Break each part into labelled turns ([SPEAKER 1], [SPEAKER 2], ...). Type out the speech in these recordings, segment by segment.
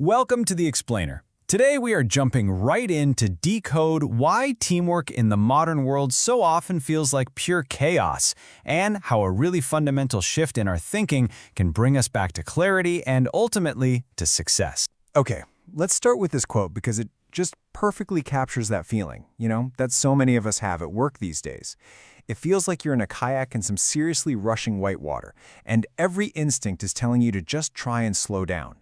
[SPEAKER 1] Welcome to The Explainer. Today we are jumping right in to decode why teamwork in the modern world so often feels like pure chaos, and how a really fundamental shift in our thinking can bring us back to clarity and ultimately to success.
[SPEAKER 2] Okay, let's start with this quote because it just perfectly captures that feeling, that so many of us have at work these days. It feels like you're in a kayak in some seriously rushing whitewater, and every instinct is telling you to just try and slow down.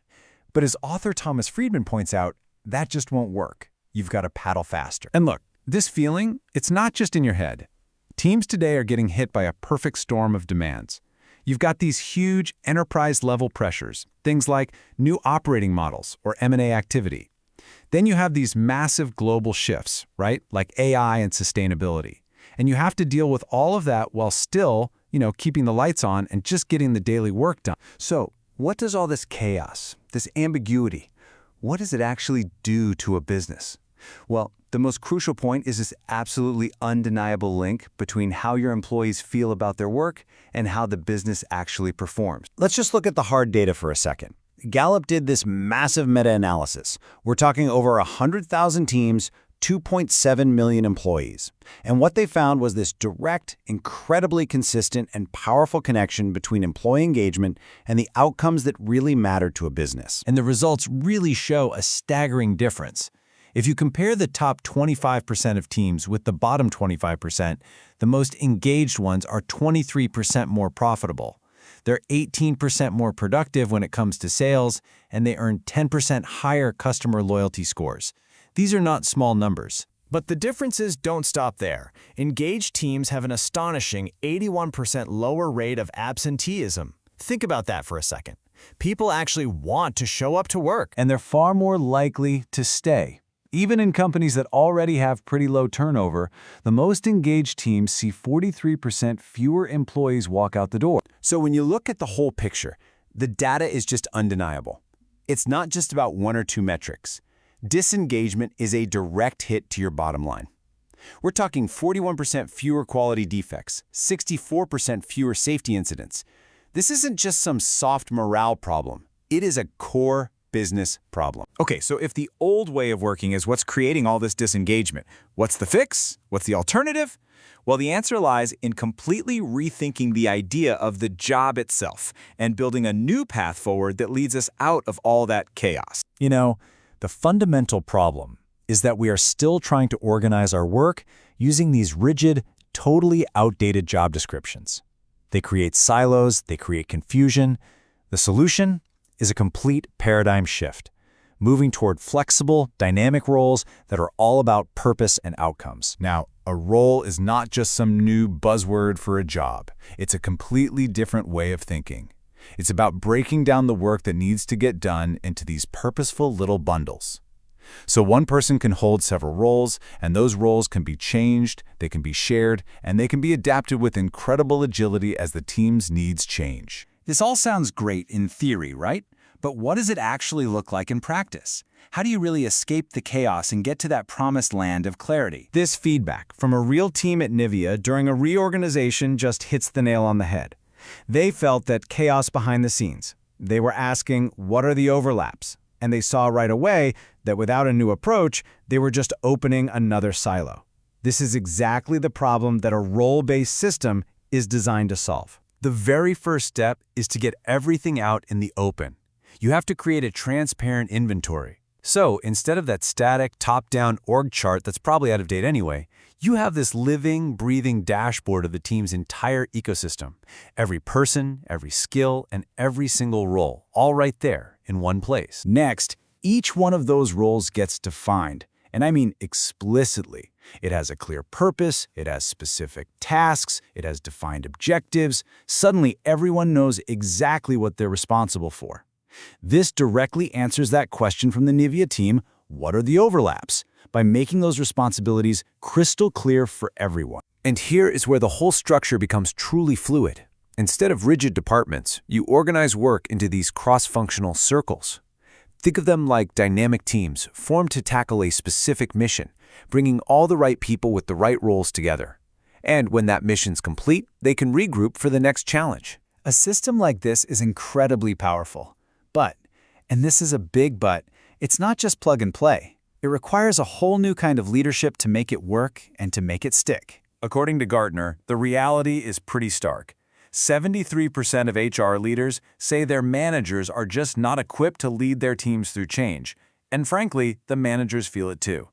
[SPEAKER 2] But as author Thomas Friedman points out, that just won't work. You've got to paddle faster.
[SPEAKER 1] And look, this feeling, it's not just in your head. Teams today are getting hit by a perfect storm of demands. You've got these huge enterprise-level pressures, things like new operating models or M&A activity. Then you have these massive global shifts, right, like AI and sustainability. And you have to deal with all of that while still, keeping the lights on and just getting the daily work done.
[SPEAKER 2] So, what does all this chaos, this ambiguity, what does it actually do to a business? Well, the most crucial point is this absolutely undeniable link between how your employees feel about their work and how the business actually performs.
[SPEAKER 3] Let's just look at the hard data for a second. Gallup did this massive meta-analysis. We're talking over 100,000 teams, 2.7 million employees. And what they found was this direct, incredibly consistent, and powerful connection between employee engagement and the outcomes that really matter to a business.
[SPEAKER 1] And the results really show a staggering difference. If you compare the top 25% of teams with the bottom 25%, the most engaged ones are 23% more profitable. They're 18% more productive when it comes to sales, and they earn 10% higher customer loyalty scores. These are not small numbers. But the differences don't stop there. Engaged teams have an astonishing 81% lower rate of absenteeism. Think about that for a second. People actually want to show up to work.
[SPEAKER 2] And they're far more likely to stay. Even in companies that already have pretty low turnover, the most engaged teams see 43% fewer employees walk out the door.
[SPEAKER 3] So when you look at the whole picture, the data is just undeniable. It's not just about one or two metrics. Disengagement is a direct hit to your bottom line. We're talking 41% fewer quality defects, 64% fewer safety incidents. This isn't just some soft morale problem. It is a core business problem.
[SPEAKER 1] Okay, so if the old way of working is what's creating all this disengagement, what's the fix? What's the alternative? Well, the answer lies in completely rethinking the idea of the job itself and building a new path forward that leads us out of all that chaos.
[SPEAKER 2] The fundamental problem is that we are still trying to organize our work using these rigid, totally outdated job descriptions. They create silos, they create confusion. The solution is a complete paradigm shift, moving toward flexible, dynamic roles that are all about purpose and outcomes.
[SPEAKER 1] Now, a role is not just some new buzzword for a job. It's a completely different way of thinking. It's about breaking down the work that needs to get done into these purposeful little bundles. So one person can hold several roles, and those roles can be changed, they can be shared, and they can be adapted with incredible agility as the team's needs change.
[SPEAKER 4] This all sounds great in theory, right? But what does it actually look like in practice? How do you really escape the chaos and get to that promised land of clarity?
[SPEAKER 1] This feedback from a real team at NVIDIA during a reorganization just hits the nail on the head. They felt that chaos behind the scenes. They were asking, what are the overlaps? And they saw right away that without a new approach, they were just opening another silo. This is exactly the problem that a role-based system is designed to solve. The very first step is to get everything out in the open. You have to create a transparent inventory. So instead of that static, top-down org chart that's probably out of date anyway, you have this living, breathing dashboard of the team's entire ecosystem. Every person, every skill, and every single role, all right there in one place.
[SPEAKER 4] Next, each one of those roles gets defined, and I mean explicitly. It has a clear purpose, it has specific tasks, it has defined objectives. Suddenly, everyone knows exactly what they're responsible for. This directly answers that question from the NVIDIA team, what are the overlaps? By making those responsibilities crystal clear for everyone.
[SPEAKER 2] And here is where the whole structure becomes truly fluid. Instead of rigid departments, you organize work into these cross-functional circles. Think of them like dynamic teams formed to tackle a specific mission, bringing all the right people with the right roles together. And when that mission's complete, they can regroup for the next challenge.
[SPEAKER 4] A system like this is incredibly powerful. But And this is a big but. It's not just plug and play. It requires a whole new kind of leadership to make it work and to make it stick.
[SPEAKER 2] According to Gartner, the reality is pretty stark. 73% of HR leaders say their managers are just not equipped to lead their teams through change. And frankly, the managers feel it too.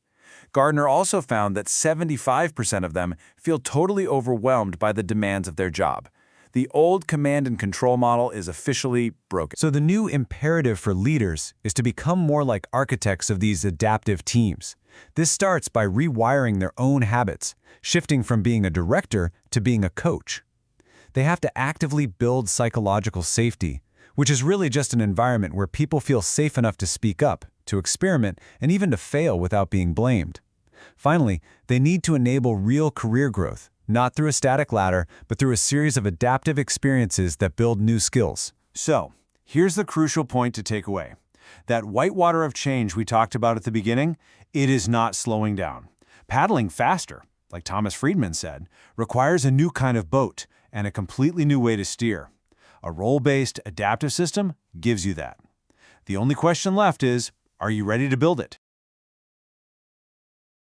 [SPEAKER 2] Gartner also found that 75% of them feel totally overwhelmed by the demands of their job. The old command and control model is officially broken. So the new imperative for leaders is to become more like architects of these adaptive teams. This starts by rewiring their own habits, shifting from being a director to being a coach. They have to actively build psychological safety, which is really just an environment where people feel safe enough to speak up, to experiment, and even to fail without being blamed. Finally, they need to enable real career growth, not through a static ladder, but through a series of adaptive experiences that build new skills.
[SPEAKER 3] So, here's the crucial point to take away. That whitewater of change we talked about at the beginning, it is not slowing down. Paddling faster, like Thomas Friedman said, requires a new kind of boat and a completely new way to steer. A role-based adaptive system gives you that. The only question left is, are you ready to build it?